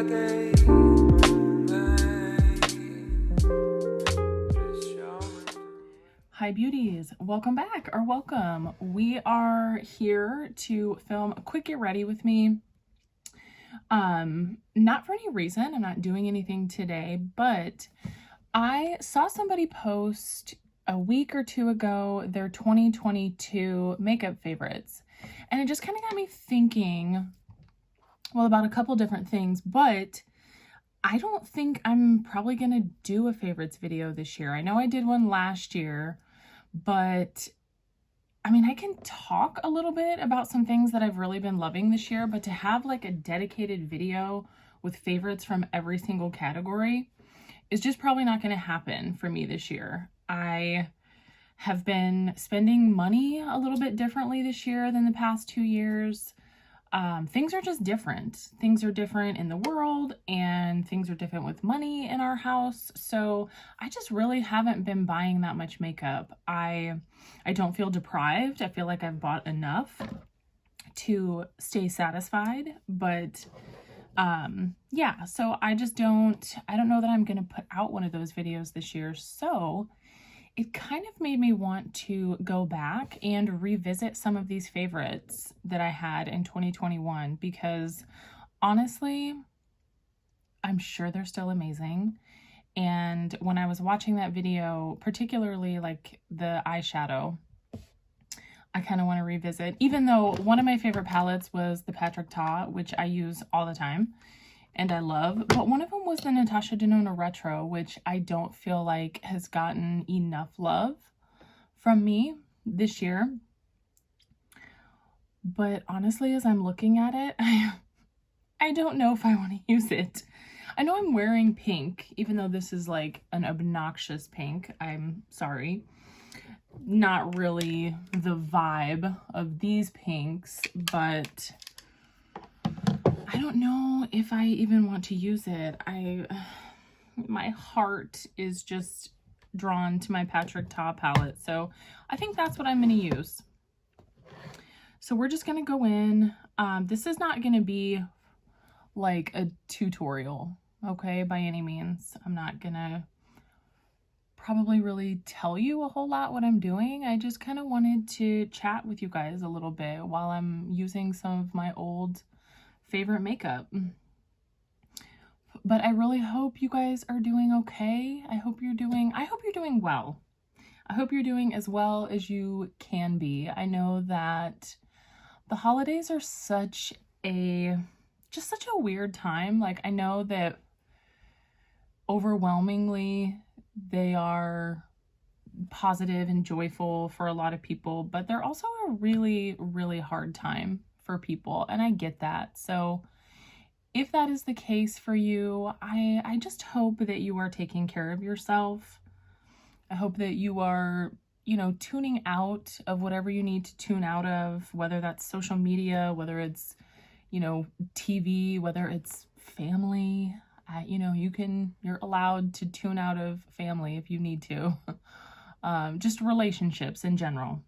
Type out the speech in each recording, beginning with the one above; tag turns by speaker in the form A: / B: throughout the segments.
A: like a
B: Hi beauties, welcome back or welcome. We are here to film a quick get ready with me. Not for any reason, I'm not doing anything today, but I saw somebody post a week or two ago their 2022 makeup favorites. And it just kind of got me thinking, well, about a couple different things, but I don't think I'm probably going to do a favorites video this year. I know I did one last year, but I mean, I can talk a little bit about some things that I've really been loving this year, but to have like a dedicated video with favorites from every single category is just probably not going to happen for me this year. I have been spending money a little bit differently this year than the past 2 years. Things are just different. Things are different in the world and things are different with money in our house. So I just really haven't been buying that much makeup. I don't feel deprived. I feel like I've bought enough to stay satisfied, but yeah, so I don't know that I'm going to put out one of those videos this year. So it kind of made me want to go back and revisit some of these favorites that I had in 2021 because honestly, I'm sure they're still amazing. And when I was watching that video, particularly like the eyeshadow, I kind of want to revisit, even though one of my favorite palettes was the Patrick Ta, which I use all the time and I love, but one of them was the Natasha Denona Retro, which I don't feel like has gotten enough love from me this year. But honestly, as I'm looking at it, I don't know if I want to use it. I know I'm wearing pink, even though this is like an obnoxious pink. I'm sorry. Not really the vibe of these pinks, but I don't know if I even want to use it. My heart is just drawn to my Patrick Ta palette, so I think that's what I'm going to use. So we're just going to go in. This is not going to be like a tutorial, okay, by any means. I'm not going to probably really tell you a whole lot what I'm doing. I just kind of wanted to chat with you guys a little bit while I'm using some of my old favorite makeup. But I really hope you guys are doing okay. I hope you're doing well. I hope you're doing as well as you can be. I know that the holidays are such a weird time. Like, I know that overwhelmingly they are positive and joyful for a lot of people, but they're also a really, really hard time for people, and I get that. So if that is the case for you, I just hope that you are taking care of yourself. I hope that you are, tuning out of whatever you need to tune out of, whether that's social media, whether it's, TV, whether it's family. You're allowed to tune out of family if you need to. Just relationships in general.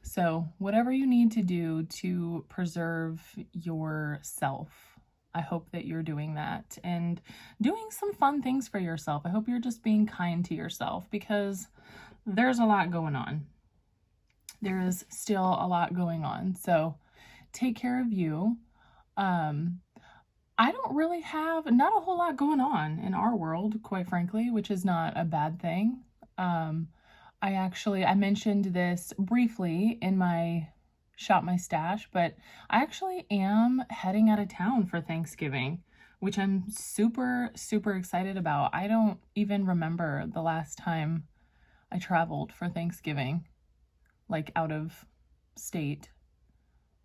B: So whatever you need to do to preserve yourself, I hope that you're doing that and doing some fun things for yourself. I hope you're just being kind to yourself because there's a lot going on. There is still a lot going on. So take care of you. I don't really have not a whole lot going on in our world, quite frankly, which is not a bad thing. I mentioned this briefly in my Shop My Stash, but I actually am heading out of town for Thanksgiving, which I'm super, super excited about. I don't even remember the last time I traveled for Thanksgiving, like out of state.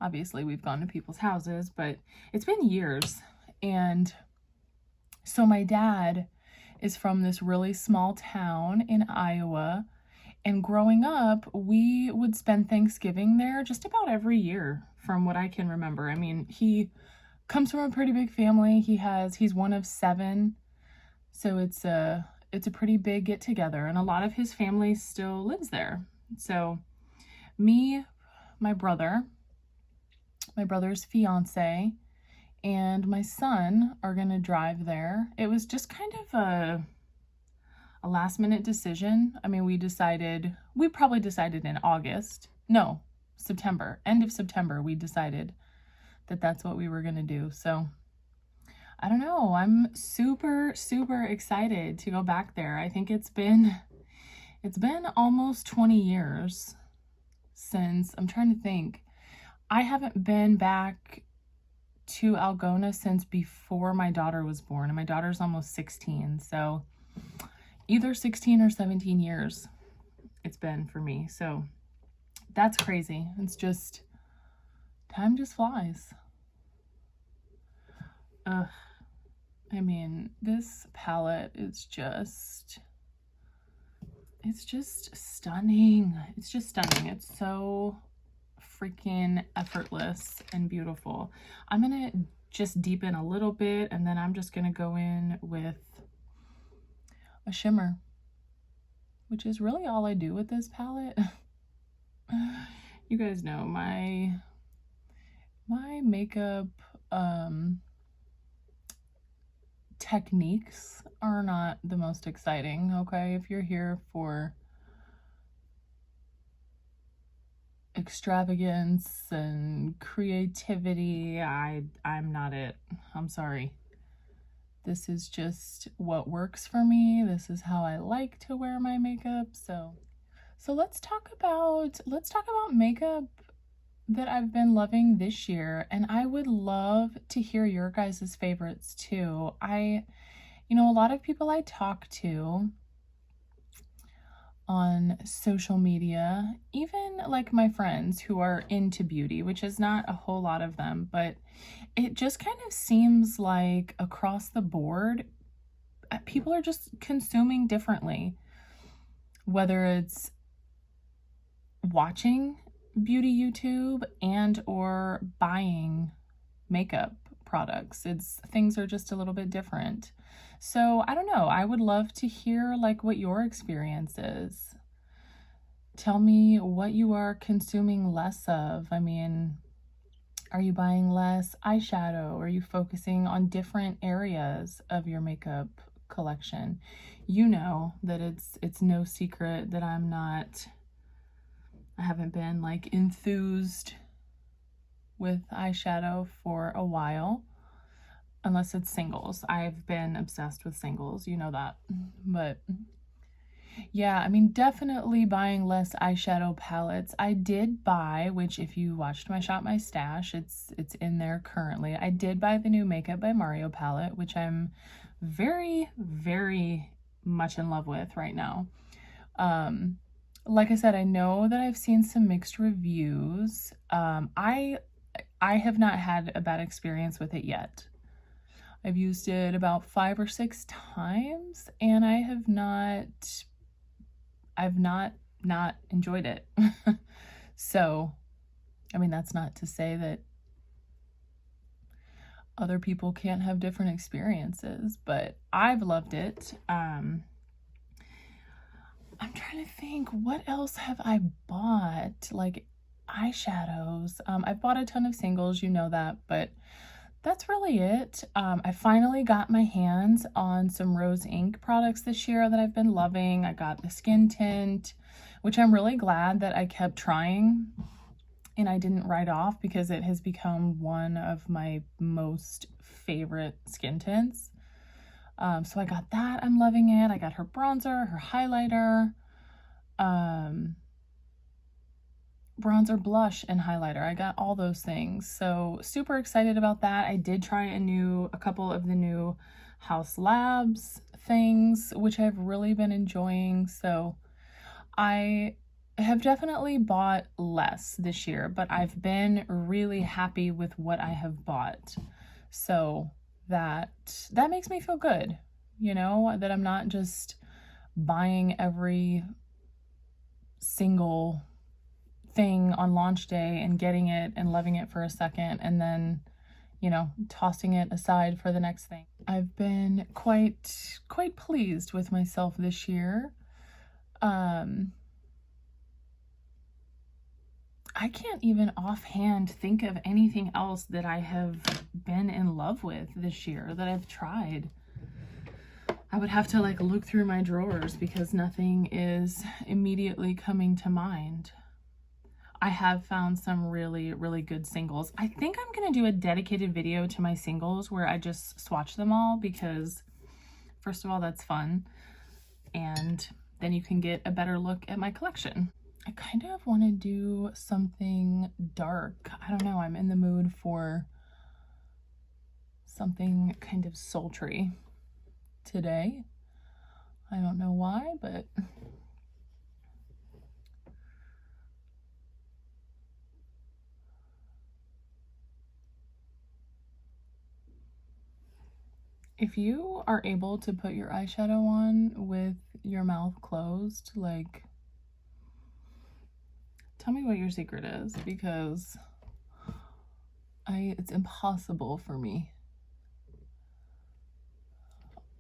B: Obviously, we've gone to people's houses, but it's been years. And so my dad is from this really small town in Iowa. And growing up, we would spend Thanksgiving there just about every year from what I can remember. I mean, he comes from a pretty big family. He's one of 7. So it's a pretty big get together, and a lot of his family still lives there. So me, my brother's fiance, and my son are gonna drive there. It was just kind of a last minute decision. I mean, we probably decided in August. No, September. End of September, we decided that that's what we were gonna do. So I don't know. I'm super, super excited to go back there. I think it's been almost 20 years since, I'm trying to think. I haven't been back to Algona since before my daughter was born, and my daughter's almost 16. So either 16 or 17 years it's been for me. So that's crazy. It's just, time just flies. Ugh. I mean, this palette is just, it's just stunning. It's just stunning. It's so freaking effortless and beautiful. I'm gonna just deepen a little bit, and then I'm just gonna go in with a shimmer, which is really all I do with this palette. You guys know my makeup techniques are not the most exciting, okay? If you're here for extravagance and creativity, I'm not it. I'm sorry. This is just what works for me. This is how I like to wear my makeup. So let's talk about makeup that I've been loving this year, and I would love to hear your guys' favorites too. You know, a lot of people I talk to on social media, even like my friends who are into beauty, which is not a whole lot of them, but it just kind of seems like across the board, people are just consuming differently, whether it's watching beauty YouTube and or buying makeup products. Things are just a little bit different. So I don't know, I would love to hear like what your experience is. Tell me what you are consuming less of. I mean, are you buying less eyeshadow? Are you focusing on different areas of your makeup collection? You know that it's no secret that I haven't been like enthused with eyeshadow for a while, unless it's singles. I've been obsessed with singles, you know that. But yeah, I mean, definitely buying less eyeshadow palettes. I did buy, which if you watched my Shop My Stash, it's in there currently. I did buy the new Makeup by Mario palette, which I'm very, very much in love with right now. Like I said, I know that I've seen some mixed reviews. I have not had a bad experience with it yet. I've used it about 5 or 6 times, and I've not enjoyed it. So, I mean, that's not to say that other people can't have different experiences, but I've loved it. I'm trying to think, what else have I bought? Like eyeshadows. I've bought a ton of singles, you know that, but that's really it. I finally got my hands on some Rose Inc products this year that I've been loving. I got the skin tint, which I'm really glad that I kept trying and I didn't write off, because it has become one of my most favorite skin tints. So I got that. I'm loving it. I got her bronzer, her highlighter, bronzer, blush, and highlighter. I got all those things. So super excited about that. I did try a couple of the new House Labs things, which I've really been enjoying. So I have definitely bought less this year, but I've been really happy with what I have bought. So that makes me feel good, you know, that I'm not just buying every single thing on launch day and getting it and loving it for a second and then, you know, tossing it aside for the next thing. I've been quite pleased with myself this year. I can't even offhand think of anything else that I have been in love with this year that I've tried. I would have to like look through my drawers because nothing is immediately coming to mind. I have found some really, really good singles. I think I'm going to do a dedicated video to my singles where I just swatch them all because, first of all, that's fun. And then you can get a better look at my collection. I kind of want to do something dark. I don't know. I'm in the mood for something kind of sultry today. I don't know why, but if you are able to put your eyeshadow on with your mouth closed, like, tell me what your secret is, because it's impossible for me.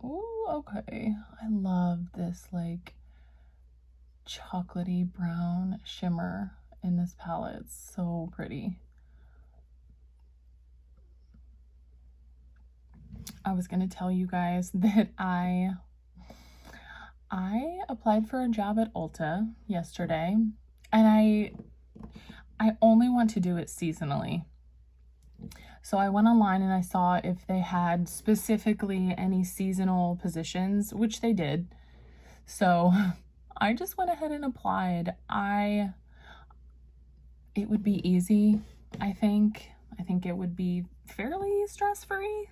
B: Oh, okay. I love this like chocolatey brown shimmer in this palette. It's so pretty. I was going to tell you guys that I applied for a job at Ulta yesterday, and I only want to do it seasonally. So I went online and I saw if they had specifically any seasonal positions, which they did. So I just went ahead and applied. It would be easy, I think. I think it would be fairly stress-free.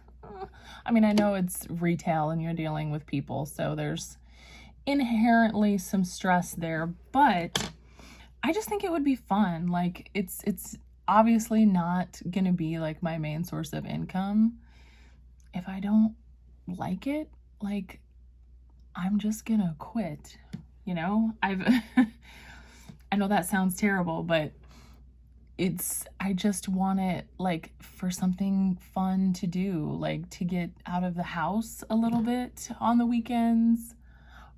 B: I mean, I know it's retail and you're dealing with people, so there's inherently some stress there, but I just think it would be fun. Like, it's obviously not gonna be like my main source of income. If I don't like it, like, I'm just gonna quit, you know? I know that sounds terrible, but I just want it like for something fun to do, like to get out of the house a little bit on the weekends,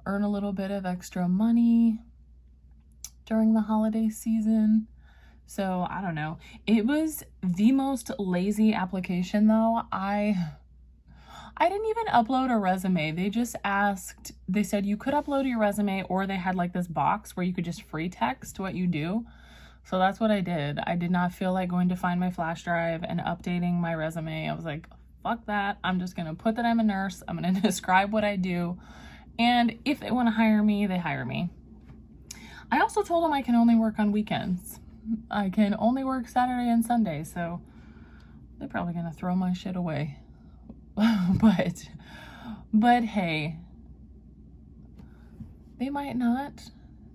B: earn a little bit of extra money during the holiday season. So I don't know. It was the most lazy application though. I didn't even upload a resume. They just asked, they said you could upload your resume, or they had like this box where you could just free text what you do. So that's what I did. I did not feel like going to find my flash drive and updating my resume. I was like, fuck that. I'm just going to put that I'm a nurse. I'm going to describe what I do. And if they want to hire me, they hire me. I also told them I can only work on weekends. I can only work Saturday and Sunday. So they're probably going to throw my shit away. But hey, they might not.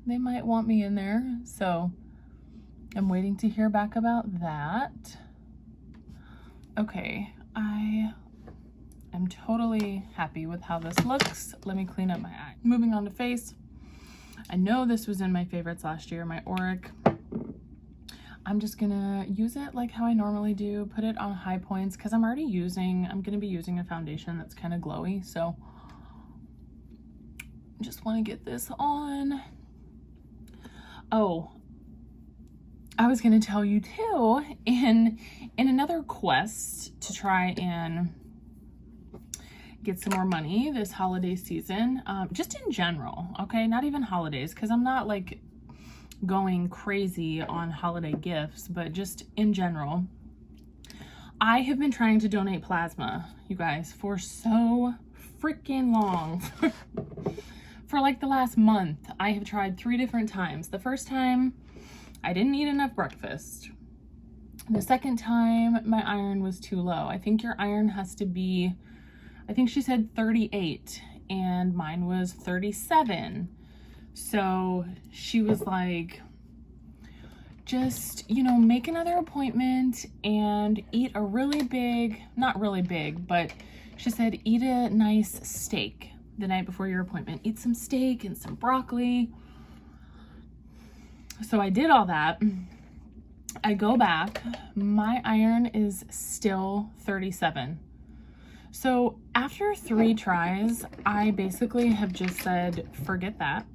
B: They might want me in there. So I'm waiting to hear back about that. Okay, I am totally happy with how this looks. Let me clean up my eye. Moving on to face. I know this was in my favorites last year, my Auric. I'm just gonna use it like how I normally do, put it on high points, because I'm gonna be using a foundation that's kind of glowy, so just want to get this on. Oh, I was going to tell you too, in another quest to try and get some more money this holiday season, just in general, okay, not even holidays, because I'm not like going crazy on holiday gifts, but just in general, I have been trying to donate plasma, you guys, for so freaking long. For like the last month, I have tried 3 different times. The first time, I didn't eat enough breakfast. The second time, my iron was too low. I think your iron has to be, I think she said 38, and mine was 37. So she was like, just, you know, make another appointment and eat a really big, not really big, but she said eat a nice steak the night before your appointment. Eat some steak and some broccoli. So I did all that. I go back, my iron is still 37. So after 3 tries, I basically have just said, forget that.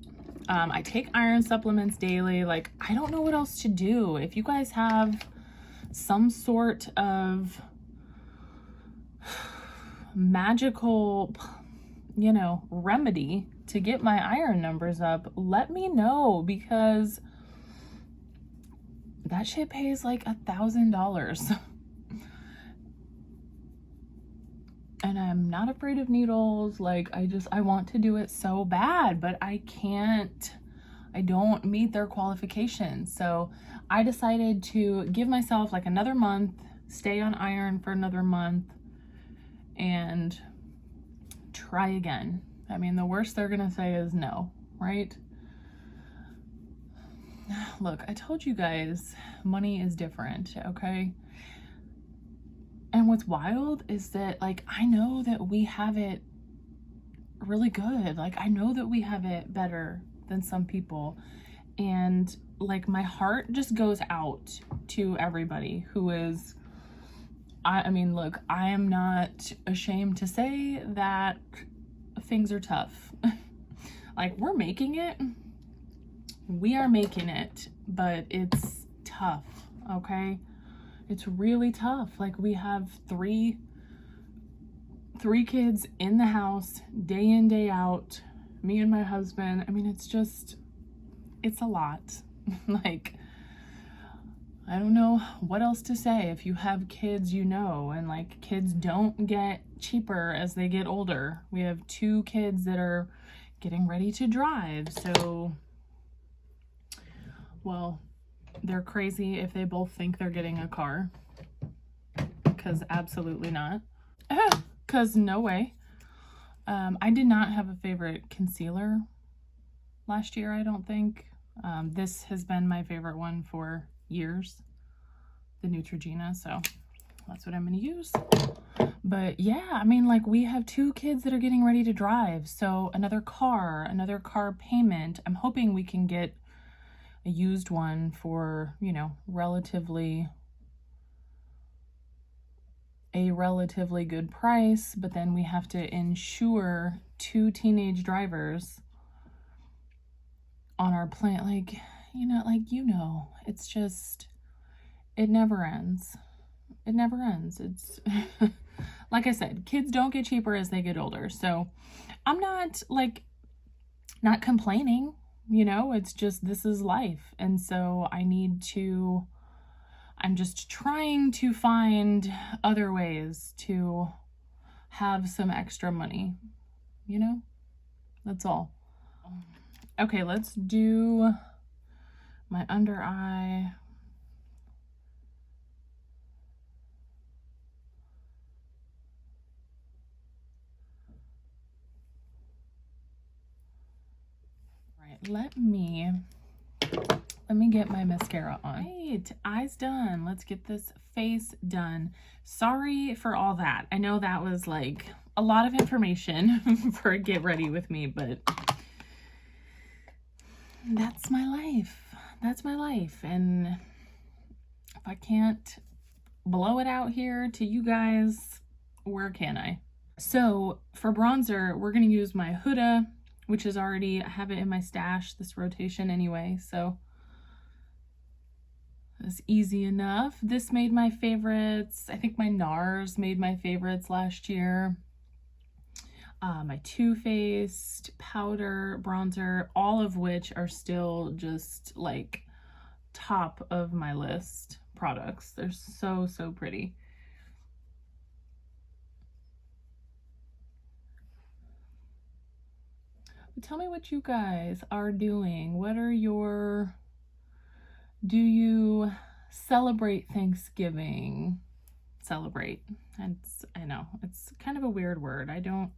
B: I take iron supplements daily. Like, I don't know what else to do. If you guys have some sort of magical, you know, remedy to get my iron numbers up, let me know, because that shit pays like $1,000. And I'm not afraid of needles. Like, I want to do it so bad, but I can't. I don't meet their qualifications. So I decided to give myself like another month, stay on iron for another month, and try again. I mean, the worst they're gonna say is no, right? Look, I told you guys, money is different, okay? And what's wild is that, like, I know that we have it really good. Like, I know that we have it better than some people. And, like, my heart just goes out to everybody who is, I mean, look, I am not ashamed to say that things are tough. Like, we're making it. We are making it, but it's tough, okay? It's really tough. Like, we have three kids in the house, day in, day out, me and my husband. I mean, it's a lot. Like, I don't know what else to say. If you have kids, you know, and like, kids don't get cheaper as they get older. We have 2 kids that are getting ready to drive. So, well, they're crazy if they both think they're getting a car, because absolutely not. Because no way. I did not have a favorite concealer last year, I don't think. This has been my favorite one for years, the Neutrogena, so that's what I'm going to use. But yeah, I mean, like, we have 2 kids that are getting ready to drive, so another car payment. I'm hoping we can get a used one for, you know, a relatively good price, but then we have to insure 2 teenage drivers on our plan. Like, you know, it's just, it never ends. It never ends. It's like I said, kids don't get cheaper as they get older. So I'm not complaining, you know, it's just, this is life. And so I'm just trying to find other ways to have some extra money, you know? That's all. Okay, let's do my under eye. Right, let me get my mascara on. Right, eyes done. Let's get this face done. Sorry for all that. I know that was like a lot of information for get ready with me, but that's my life. That's my life. And if I can't blow it out here to you guys, where can I? So for bronzer, we're going to use my Huda, which is already, I have it in my stash, this rotation anyway, so it's easy enough. This made my favorites. I think my NARS made my favorites last year. My Too Faced powder, bronzer, all of which are still just like top of my list products. They're so, so pretty. But tell me what you guys are doing. What are your... Do you celebrate Thanksgiving? Celebrate. I know, it's kind of a weird word. I don't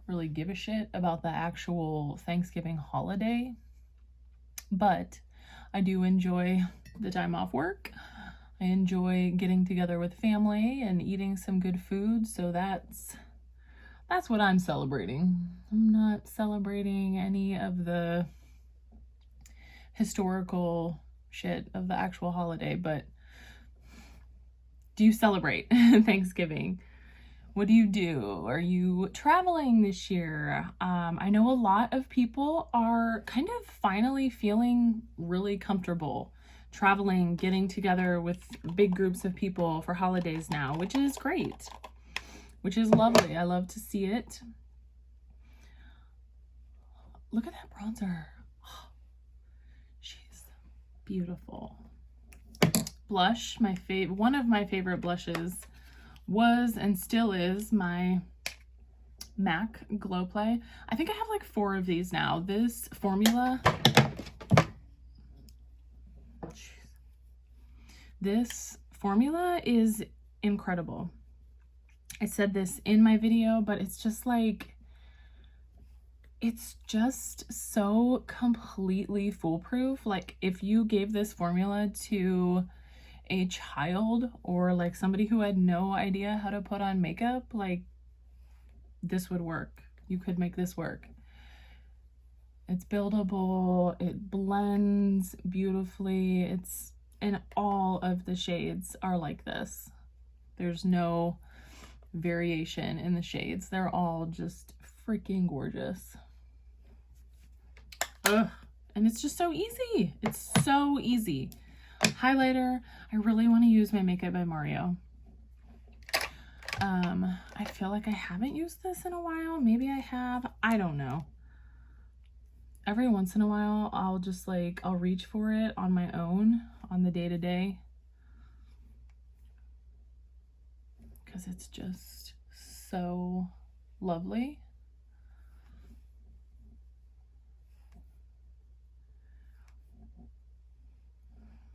B: really give a shit about the actual Thanksgiving holiday, but I do enjoy the time off work. I enjoy getting together with family and eating some good food, so that's what I'm celebrating. I'm not celebrating any of the historical shit of the actual holiday, but do you celebrate Thanksgiving? What do you do? Are you traveling this year? I know a lot of people are kind of finally feeling really comfortable traveling, getting together with big groups of people for holidays now, which is great, which is lovely. I love to see it. Look at that bronzer. Oh, she's beautiful. Blush, one of my favorite blushes was and still is my MAC Glow Play. I think I have like 4 of these now. This formula, is incredible. I said this in my video, but it's just like, it's just so completely foolproof. Like if you gave this formula to a child or like somebody who had no idea how to put on makeup, like this would work. You could make this work. It's buildable, it blends beautifully. It's, and all of the shades are like this. There's no variation in the shades. They're all just freaking gorgeous. Ugh. And it's just so easy. It's so easy. Highlighter, I really want to use my Makeup by Mario. I feel like I haven't used this in a while. Maybe I have. I don't know. Every once in a while, I'll just like, I'll reach for it on my own on the day-to-day. Because it's just so lovely.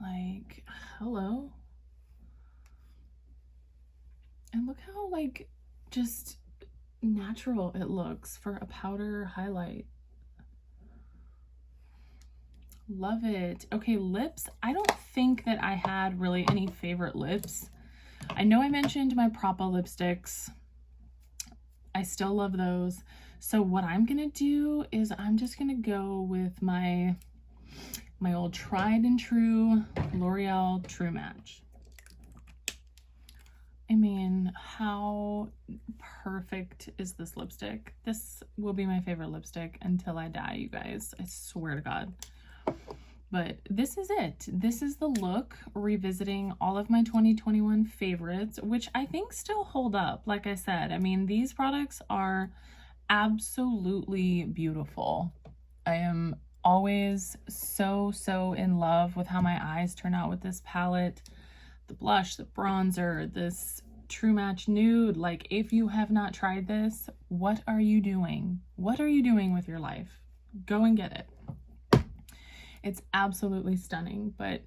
B: Like, hello. And look how like just natural it looks for a powder highlight. Love it. Okay, lips. I don't think that I had really any favorite lips. I know I mentioned my Propa lipsticks. I still love those. So what I'm gonna do is I'm just gonna go with my old tried and true L'Oreal True Match. I mean, how perfect is this lipstick? This will be my favorite lipstick until I die, you guys. I swear to God. But this is it. This is the look, revisiting all of my 2021 favorites, which I think still hold up. Like I said, I mean, these products are absolutely beautiful. I am always so in love with how my eyes turn out with this palette. The blush, the bronzer, this True Match Nude. Like, if you have not tried this, what are you doing? What are you doing with your life? Go and get it. It's absolutely stunning, but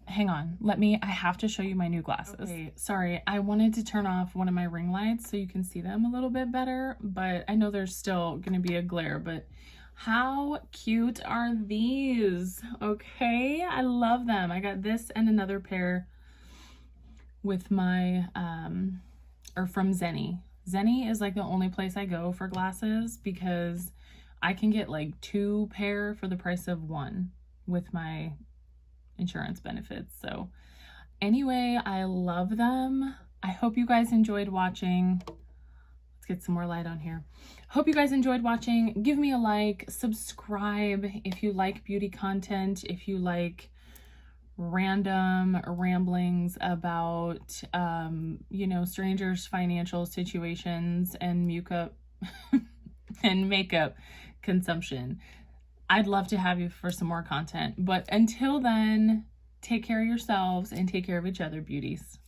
B: hang on, I have to show you my new glasses. Okay, sorry, I wanted to turn off one of my ring lights so you can see them a little bit better, but I know there's still gonna be a glare, but how cute are these? Okay, I love them. I got this and another pair with my, or from Zenni. Zenni is like the only place I go for glasses because I can get like 2 pair for the price of 1 with my insurance benefits. So anyway, I love them. I hope you guys enjoyed watching. Let's get some more light on here. Hope you guys enjoyed watching. Give me a like, subscribe if you like beauty content, if you like random ramblings about you know, strangers' financial situations and makeup and makeup consumption. I'd love to have you for some more content, but until then, take care of yourselves and take care of each other, beauties.